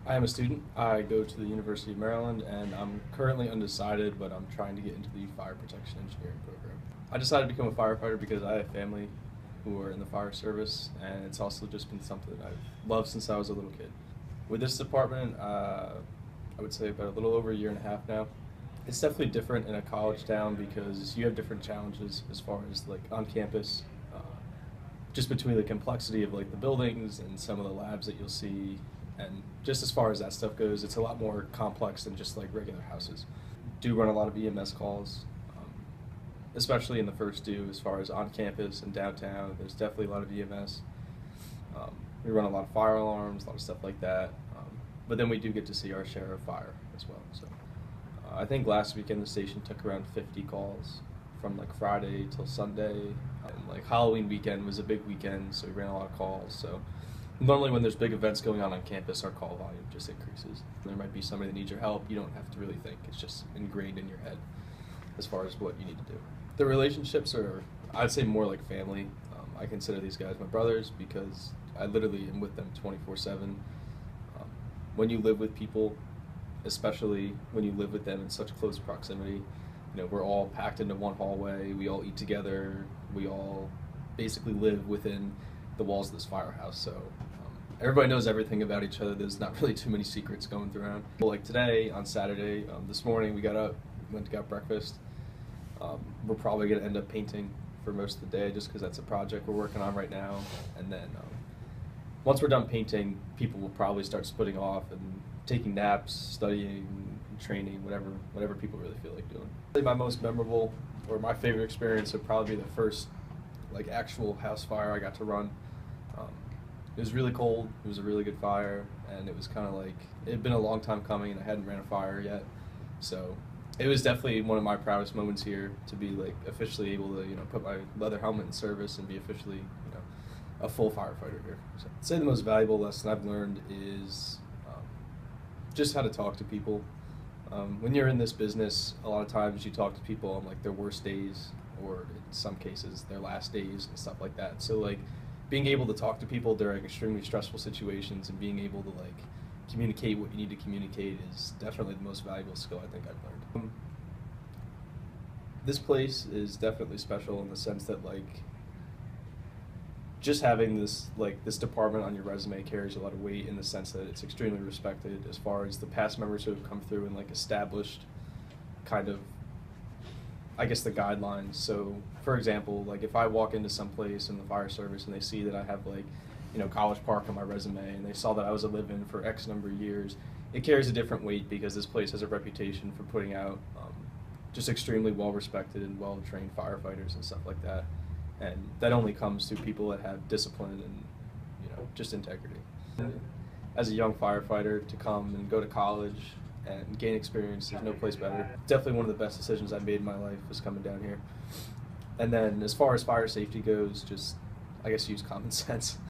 I am a student. I go to the University of Maryland and I'm currently undecided, but I'm trying to get into the fire protection engineering program. I decided to become a firefighter because I have family who are in the fire service, and it's also just been something that I've loved since I was a little kid. With this department, I would say about a little over a year and a half now. It's definitely different in a college town because you have different challenges as far as like on campus, uh, just between the complexity of like the buildings and some of the labs that you'll see, and just as far as that stuff goes, it's a lot more complex than just like regular houses. Do run a lot of EMS calls, especially in the first due as far as on campus and downtown. There's definitely a lot of EMS. We run a lot of fire alarms, a lot of stuff like that. But then we do get to see our share of fire as well. So I think last weekend the station took around 50 calls from like Friday till Sunday. Like Halloween weekend was a big weekend, so we ran a lot of calls. So normally when there's big events going on campus, our call volume just increases. There might be somebody that needs your help. You don't have to really think. It's just ingrained in your head as far as what you need to do. The relationships are, I'd say, more like family. I consider these guys my brothers because I literally am with them 24/7. When you live with people, especially when you live with them in such close proximity, we're all packed into one hallway, we all eat together, we all basically live within the walls of this firehouse. So everybody knows everything about each other. There's not really too many secrets going around. Like today, on Saturday, this morning we got up, went to get breakfast. We're probably going to end up painting for most of the day just because that's a project we're working on right now. And then once we're done painting, people will probably start splitting off and taking naps, studying, training, whatever people really feel like doing. I think my most memorable or my favorite experience would probably be the first like actual house fire I got to run. It was really cold, it was a really good fire, and it was kind of like, it had been a long time coming and I hadn't ran a fire yet. So it was definitely one of my proudest moments here to be like officially able to, put my leather helmet in service and be officially, a full firefighter here. So I'd say the most valuable lesson I've learned is just how to talk to people. When you're in this business, a lot of times you talk to people on like their worst days, or in some cases their last days and stuff like that. So like being able to talk to people during extremely stressful situations and being able to like communicate what you need to communicate is definitely the most valuable skill I think I've learned. This place is definitely special in the sense that like just having this department on your resume carries a lot of weight in the sense that it's extremely respected as far as the past members who have come through and like established kind of, I guess, the guidelines. So for example, like if I walk into some place in the fire service and they see that I have like, College Park on my resume, and they saw that I was a live-in for X number of years, it carries a different weight because this place has a reputation for putting out just extremely well-respected and well-trained firefighters and stuff like that. And that only comes through people that have discipline and, just integrity. As a young firefighter, to come and go to college and gain experience, there's no place better. Definitely one of the best decisions I made in my life was coming down here. And then as far as fire safety goes, just, I guess, use common sense.